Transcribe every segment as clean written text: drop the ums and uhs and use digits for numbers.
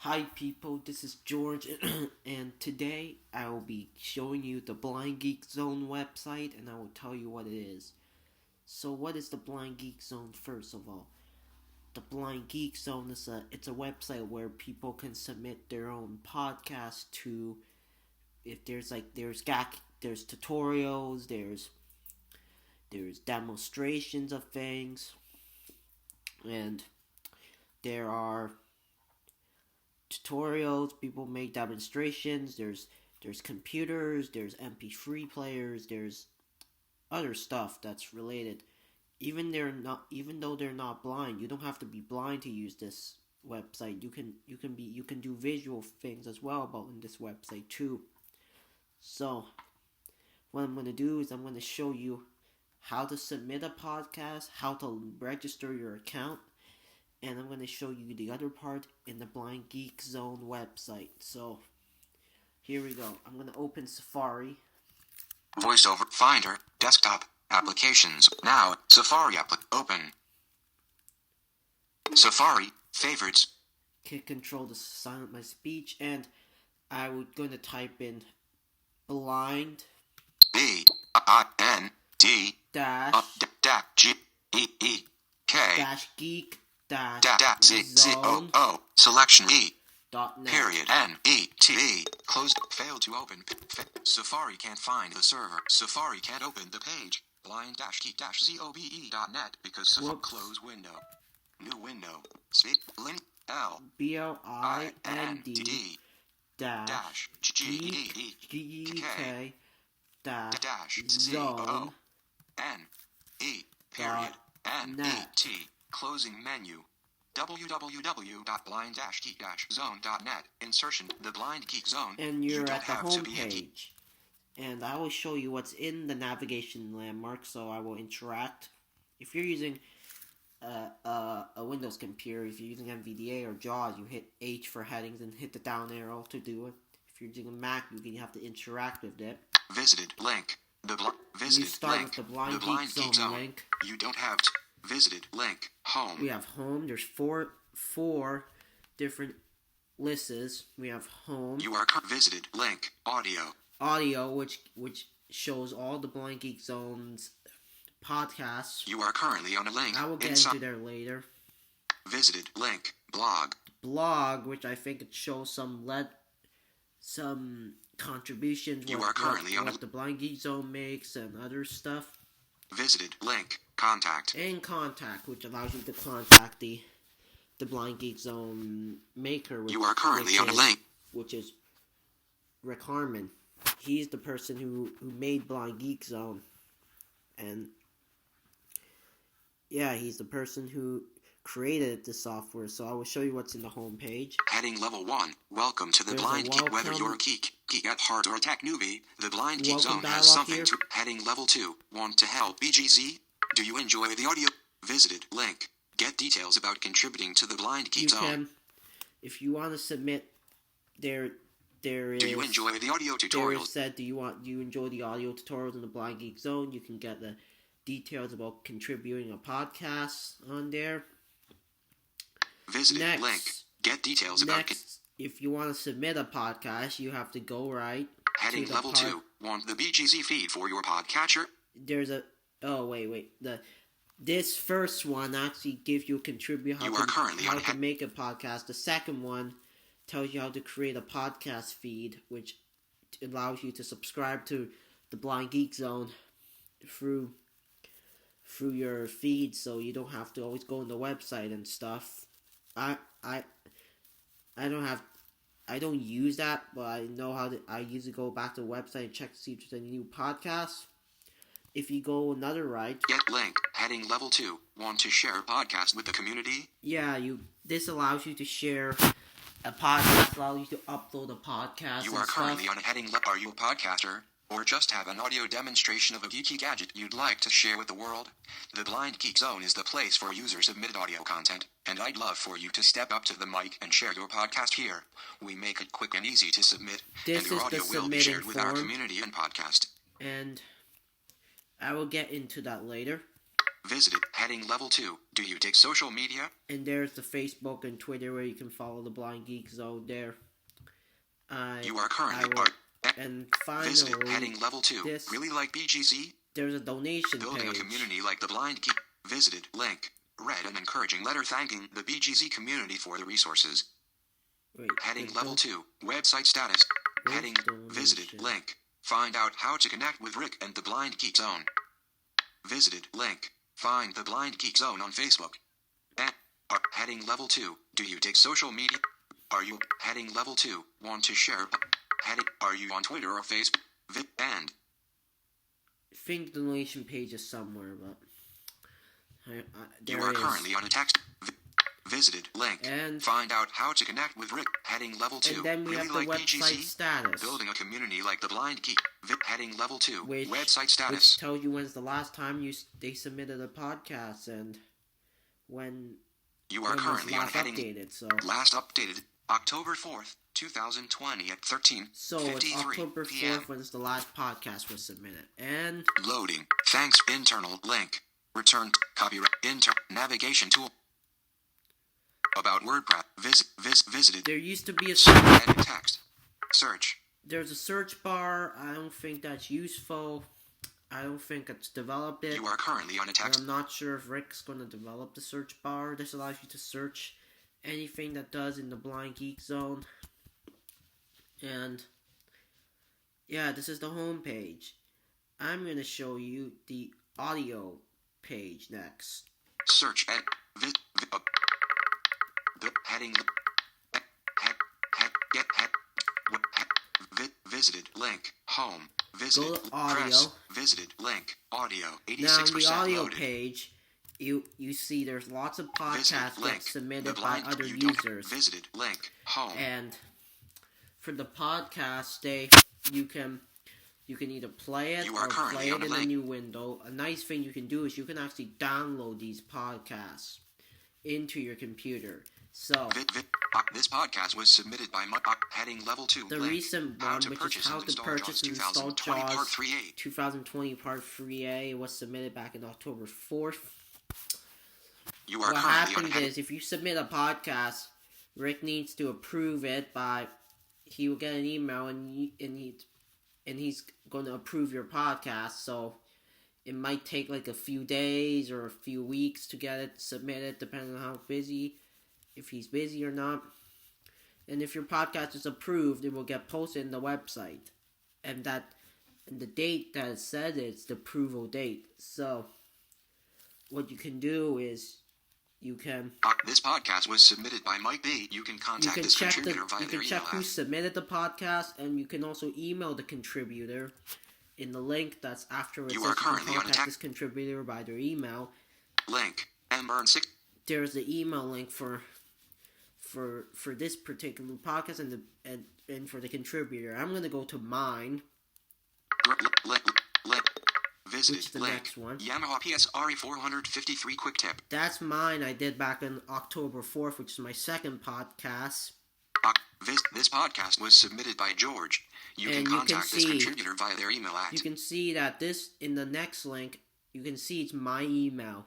Hi people, this is George and today I will be showing you the Blind-geek-zone website and I will tell you what it is. So what is the Blind-geek-zone first of all? The Blind-geek-zone is a website where people can submit their own podcast to. If there's tutorials, there's demonstrations of things, and there are tutorials, people make demonstrations, there's computers, there's MP3 players, there's other stuff that's related. Even though they're not blind, you don't have to be blind to use this website. You can do visual things as well about in this website too. So what I'm gonna do is I'm gonna show you how to submit a podcast, how to register your account, and I'm going to show you the other part in the Blind-geek-zone website. So, here we go. I'm going to open Safari. VoiceOver, Finder, Desktop, Applications. Now, Safari open. Safari, Favorites. Hit Control to silence my speech, and I was going to type in blind B-I-N-D dash G-E-E-K dash geek dash zone selection E .net. period N-E-T-E closed. Failed to open. Safari can't find the server. Safari can't open the page. Blind-geek-zobe.net because Safari close window. New window. Speak link L BLIND dash G-E-E-K dash zone N-E period N-E-T closing menu www.blind-geek-zone.net insertion the Blind Geek Zone, and you're at the home page, and I will show you what's in the navigation landmark. So I will interact. If you're using a Windows computer, if you're using NVDA or JAWS, you hit H for headings and hit the down arrow to do it. If you're using a Mac, you can have to interact with it. Visited link visited you start link with the Blind Geek Zone link. You don't have to. Visited link home. We have home. There's four different lists. We have home. You are visited link audio. Audio, which shows all the Blind-geek-zone's podcasts. You are currently on a link. I will get into there later. Visited link blog. Blog, which I think it shows some contributions. You are currently on what the Blind-geek-zone makes and other stuff. Visited link contact. And contact, which allows you to contact the Blind-geek-zone maker. You are currently on a link. Which is Rick Harmon. He's the person who made Blind-geek-zone. And yeah, he's the person who created the software. So I will show you what's in the home page. Heading level 1. Welcome to the Blind Geek. Whether you're a geek at heart or a tech newbie, the Blind Geek Zone has something to. Heading level 2. Want to help BGZ? Do you enjoy the audio? Visited link. Get details about contributing to the Blind Geek Zone. You can, if you want to submit, there is. Do you enjoy the audio tutorials? Do you enjoy the audio tutorials in the Blind Geek Zone? You can get the details about contributing a podcast on there. Visited link. Get details about. If you want to submit a podcast, you have to go right. Heading level 2. Want the BGZ feed for your podcatcher? There's a. Oh wait. This first one actually gives you a contribute how to make a podcast. The second one tells you how to create a podcast feed, which allows you to subscribe to the Blind Geek Zone through your feed, so you don't have to always go on the website and stuff. I don't use that, but I know how to. I usually go back to the website and check to see if there's any new podcasts. If you go another right, get link. Heading level 2. Want to share a podcast with the community? Yeah, this allows you to share a podcast. Allows you to upload a podcast. You are currently on a heading level. Are you a podcaster? Or just have an audio demonstration of a geeky gadget you'd like to share with the world? The Blind Geek Zone is the place for user-submitted audio content, and I'd love for you to step up to the mic and share your podcast here. We make it quick and easy to submit, and your audio will be shared with our community and podcast. And I will get into that later. Visited. Heading level 2. Do you dig social media? And there's the Facebook and Twitter where you can follow the Blind Geek Zone there. You are currently and finally, visited. Heading level 2. Really like BGZ? There's a donation Building page. a community like the Blind Geek. Visited. Link. Read an encouraging letter thanking the BGZ community for the resources. Wait, Heading level 2. Website status. Heading. Visited. Link. Find out how to connect with Rick and the Blind Geek Zone. Visited. Link. Find the Blind Geek Zone on Facebook. Heading level 2. Do you dig social media? Are you heading level 2? Want to share? Are you on Twitter or Facebook? And I think the donation page is somewhere, but you are currently on a text. Visited. Link. And find out how to connect with Rick. Heading level 2. And then we have the like website BGZ? status. Building a community like the Blind Geek. Heading level 2. Website Which status. tells you when's the last time they submitted a podcast and when You are currently on last heading. updated. So Last updated October 4th, 2020 at 13:53 so it's October 4th p.m. when the last podcast was submitted. And Loading. Thanks. Internal link. Return. Copyright. Navigation tool. About WordPress. Visited. there used to be a Edit text. Search. there's a search bar. I don't think that's useful. I don't think it's developed it. You are currently on a And text. I'm not sure if Rick's going to develop the search bar. This allows you to search anything that does in the Blind Geek Zone. And yeah, this is the home page. I'm going to show you the audio page next. Search. The heading. Visited. Link. Home. Visited. Go to audio. Press. Visited. Link. Audio. 86% Now on the audio loaded. page, you see there's lots of podcasts Visited. Link. get submitted The by blind other you don't- users. Visited. Link. Home. And for the podcast, you can either play it You are or currently play on it a in a link. new window. A nice thing you can do is you can actually download these podcasts into your computer. So This podcast was submitted by heading level 2. the link. recent How one, to which purchase is how and to install purchase and install 2020 Part JAWS 3A. 2020 Part 3A, was submitted back in October 4th. You are What currently on happens is if you submit a podcast, Rick needs to approve it by he will get an email and he's going to approve your podcast. So it might take like a few days or a few weeks to get it submitted, depending on how busy, if he's busy or not. And if your podcast is approved, it will get posted in the website, and the date that it said it's the approval date. So what you can do is you can This podcast was submitted by Mike B. You can contact this check contributor via you their can email check who at submitted the podcast, and you can also email the contributor in the link that's after it You says are you can currently on a contact this contributor by their email. link. M-Earn 6. There's the email link for this particular podcast and for the contributor. I'm gonna go to mine. Link. Visited. Which is the link. next one. Yamaha PSRE 453 quick tip. That's mine. I did back on October 4th, which is my second podcast. This podcast was submitted by George. You can contact this contributor via their email at. You can see that this in the next link. You can see it's my email.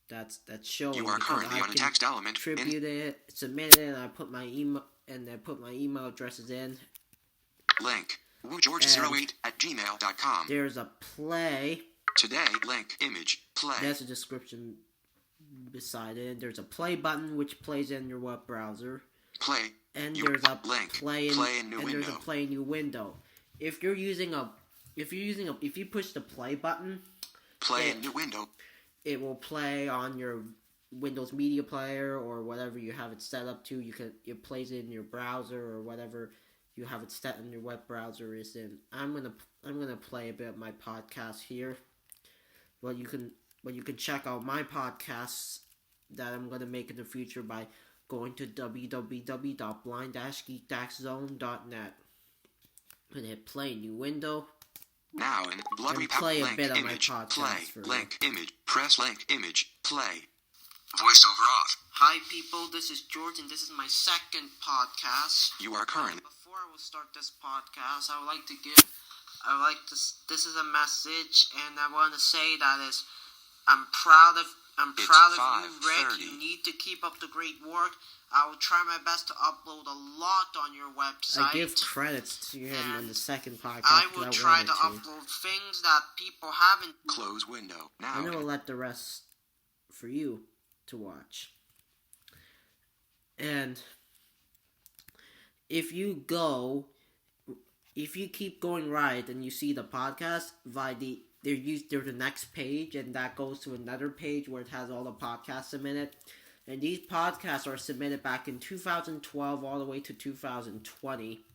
That's showing. You are currently on a text element. Contributed it, submitted it, and I put my email addresses in. Link. WooGeorge08@gmail.com. There's a play. Today, link, image, play. That's a description beside it. There's a play button which plays in your web browser. Play. And there's a link. play in new and window. there's a play new window. If you push the play button, play in new window. It will play on your Windows Media Player or whatever you have it set up to. It plays it in your browser or whatever you have it set in your web browser is in. I'm gonna play a bit of my podcast here. Well, you can check out my podcasts that I'm gonna make in the future by going to www.blind-geek-zone.net and hit play new window. Now in Bloody play a link, bit of image, my podcast play, for link, image, press link, image, play. Voiceover off. Hi people, this is George and this is my second podcast. You are currently. Before I will start this podcast, this is a message, and I want to say that I'm proud of It's you, Rick. 5:30. You need to keep up the great work. I will try my best to upload a lot on your website. I give credits to him on the second podcast. I will try to upload things that people haven't. Close window. Now. I'm gonna let the rest for you to watch. And if you keep going right and you see the podcast there's the next page, and that goes to another page where it has all the podcasts submitted. And these podcasts are submitted back in 2012 all the way to 2020.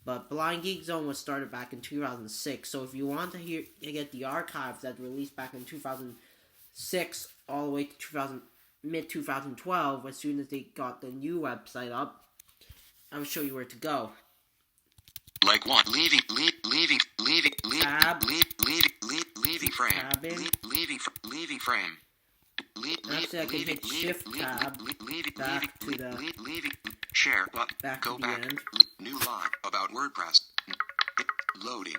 But Blind-geek-zone was started back in 2006. So if you want to get the archives that released back in 2006 all the way to mid-2012, as soon as they got the new website up, I will show you where to go. Like what? Leaving frame. Leaving frame. Actually, I can hit Shift Tab back to the share button. back Go to the back. end. New line about WordPress. Loading.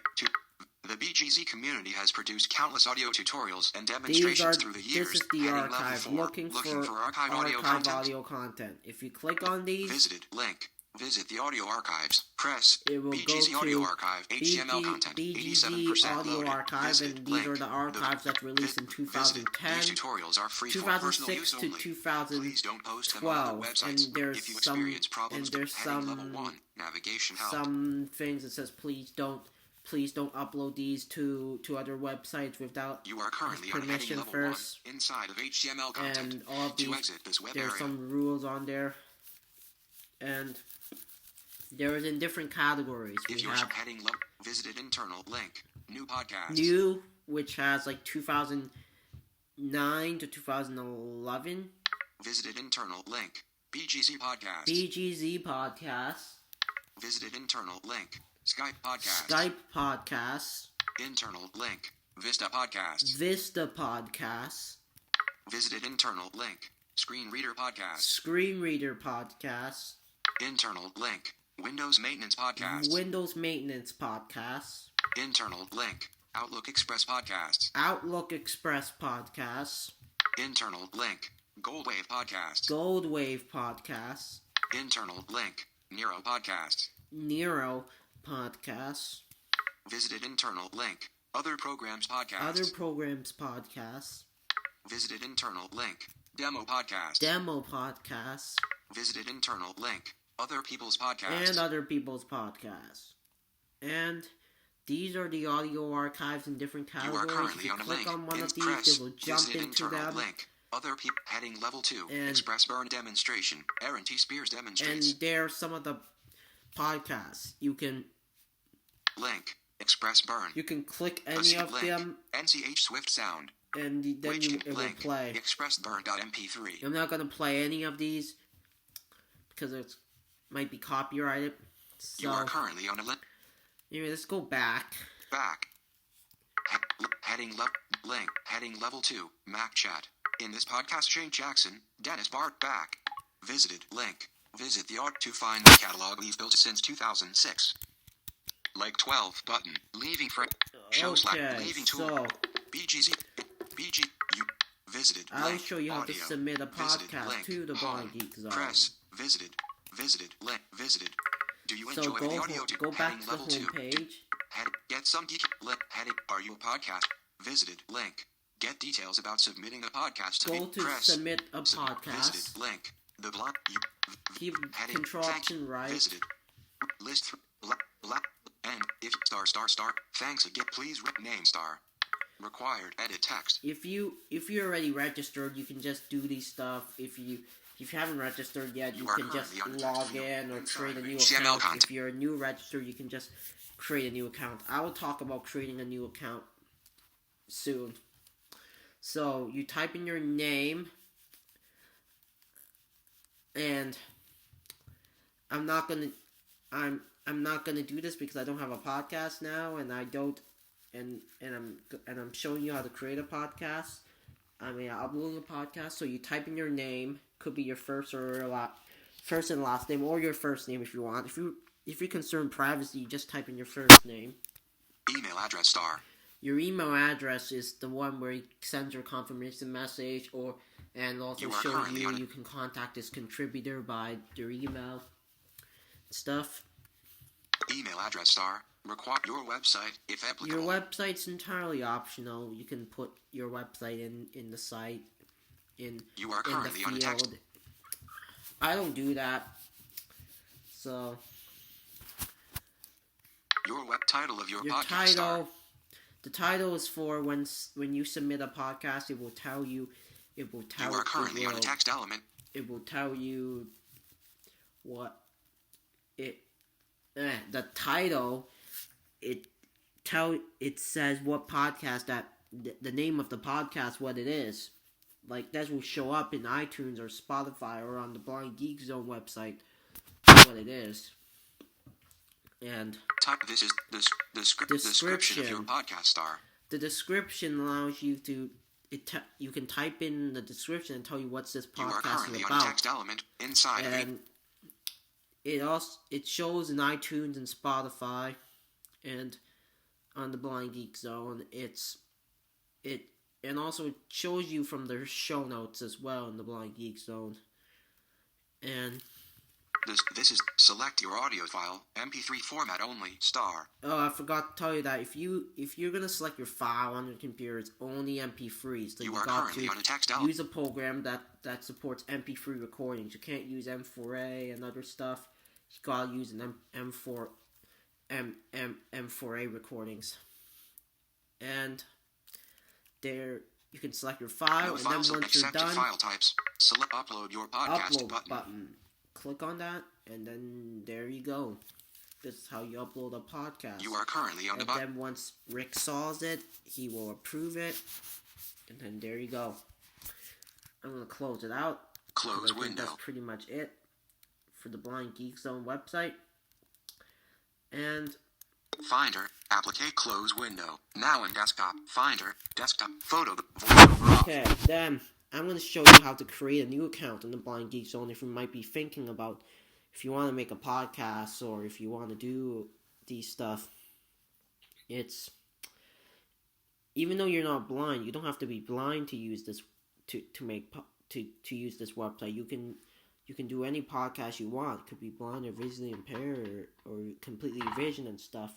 The BGZ community has produced countless audio tutorials and demonstrations through the years. This is the Heading archive. level 4. Looking for archived audio content. If you click on these, Visited link. Visit the audio archives. Press it will BGZ go audio to archive. HTML content. BGZ 87% audio loaded. archive, Visit and these link. are the archives that released in 2010, These tutorials are free for personal use 2006 to only. 2012, Please don't post them on other websites. and there's If you experience problems, there's heading level 1, navigation help. some things that says please don't upload these to other websites without You are currently on heading permission level first. 1 inside of HTML content. And all of To these, exit this web there's area. some rules on there, and there is in different categories. If We you're have heading level, visited internal link. New podcast. new, which has like 2009 to 2011. Visited internal link. BGZ podcast. BGZ podcast, Visited internal link. Skype podcast. Skype podcast, Internal link. Vista podcast. Vista podcast, Visited internal link. Screen reader podcast. Screen Reader podcast, Internal link. Windows maintenance podcast. Windows Maintenance podcast, Internal link. Outlook Express podcast. Outlook Express podcast, Internal link. Goldwave podcast. Goldwave podcast, Internal link. Nero podcast. Nero podcast, Visited internal link. Other programs podcast. Other Programs podcast, Visited internal link. Demo podcast. Demo podcast, Visited internal link. Other people's podcast. and Other People's podcasts. And these are the audio archives in different You are categories. If currently you on a click link. on one of these, Press. it will jump Visited into internal them. link. Other people heading level 2. And- Express burn demonstration. Aaron T. Spears demonstrates. And there are some of the podcasts. You can Link. Express burn. click any Proceed of link. them, NCH Swift Sound. and then Widget it will link. play. Expressburn.mp3. I'm not gonna play any of these because it might be copyrighted. You are So currently on a link. anyway, let's go back. Back. Heading link. Heading level 2. Mac chat. In this podcast, Shane Jackson, Dennis Bart back. Visited link. Visit the art to find the catalog we've built since 2006. Like 12 button. Leaving frame. Show Slack. Okay, Leaving tool. so BGZ. You. Visited I'll link. show you how to Audio. submit a Visited podcast link. to the Home. Blind-geek-zone. Press. Visited. Visited link. Visited. Do you So enjoy the go audio? back Heading to the level 2. home page. Get some geek. Heading. Are you a podcast? Visited link. Get details about submitting a podcast to Go me. to Press. submit a podcast. Visited link. The block. Keep Heading. Control Thank Option right. Visited. List. And if star. Thanks again. Please name star. Required edit text. If you're already registered, you can just do these stuff. If you haven't registered yet, you You are can just currently on a log text in or inside create a of new HTML account. content. If you're a new register, you can just create a new account. I will talk about creating a new account soon. So you type in your name, and I'm not gonna do this because I don't have a podcast now, and I don't, and I'm showing you how to create a podcast. Uploading a podcast. So you type in your name, could be your first and last name, or your first name if you want. If you're concerned privacy, you just type in your first name. Email address star. Your email address is the one where it sends your confirmation message, and also shows you can contact this contributor by their email stuff. Email address star. Require your website if applicable. Your website's entirely optional. You can put your website in the site You are currently in the field. I don't do that. So your web title of your podcast star. The title is for when you submit a podcast. It will tell you. You are currently on a text element. It will tell you what the title. It says what podcast the name of the podcast, what it is. Like that will show up in iTunes or Spotify or on the Blind-geek-zone website. What it is. And this is the description of your podcast star. The description allows you to you can type in the description and tell you what's this podcast about. You are currently on a text element inside of it. It shows in iTunes and Spotify and on the Blind-geek-zone. And also it shows you from the show notes as well in the Blind-geek-zone. And this is select your audio file, MP3 format only, star. Oh, I forgot to tell you that if you're gonna select your file on your computer, it's only MP3. So you are currently on a text element. Use a program that supports MP3 recordings. You can't use M4A and other stuff. You gotta use an M4A recordings. And there you can select your file, and then once you're done, file types. Select upload your podcast button. Click on that, and then there you go. This is how you upload a podcast. You are currently on the button. And then once Rick saws it, he will approve it, and then there you go. I'm gonna close it out. Close window. That's pretty much it for the Blind-geek-zone website. And Finder, applicate, close window. Now in desktop, Finder, desktop, photo. Okay, then I'm going to show you how to create a new account in the Blind-geek-zone if you might be thinking about if you want to make a podcast or if you want to do these stuff. Even though you're not blind, you don't have to be blind to use this to use this website. You can do any podcast you want. It could be blind or visually impaired or completely vision and stuff.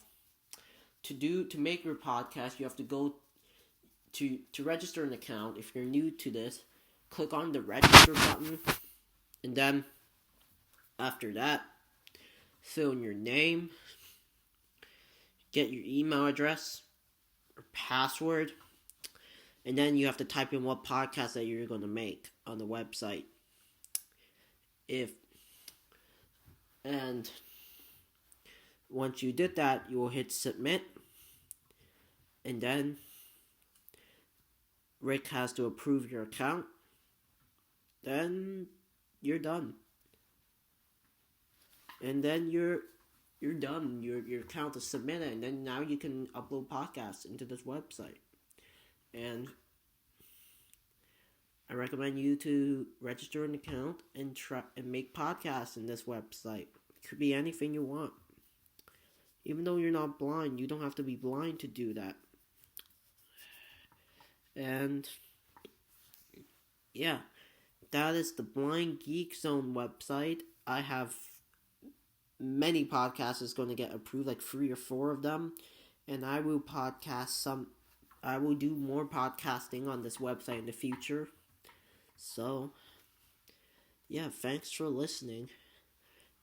To make your podcast, you have to go to register an account. If you're new to this, click on the register button, and then after that, fill in your name, get your email address or password, and then you have to type in what podcast that you're going to make on the website. And once you did that, you will hit submit, and then Rick has to approve your account. Then you're done. And then you're done. Your account is submitted, and then now you can upload podcasts into this website. And I recommend you to register an account and try and make podcasts in this website. It could be anything you want. Even though you're not blind, you don't have to be blind to do that. And yeah, that is the Blind-geek-zone website. I have many podcasts that's going to get approved, like 3 or 4 of them, and I will do more podcasting on this website in the future. So yeah, thanks for listening,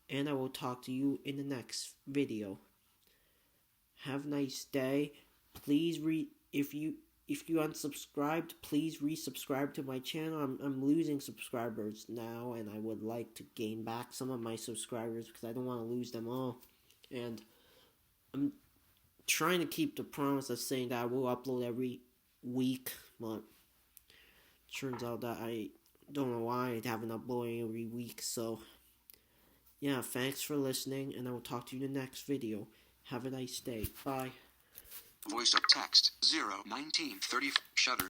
and I will talk to you in the next video. Have a nice day. Please if you unsubscribed, please resubscribe to my channel. I'm losing subscribers now, and I would like to gain back some of my subscribers because I don't want to lose them all. And I'm trying to keep the promise of saying that I will upload every week, but turns out that I don't know why I haven't uploaded every week. So yeah, thanks for listening, and I will talk to you in the next video. Have a nice day. Bye. Voice of text 01930 shutter.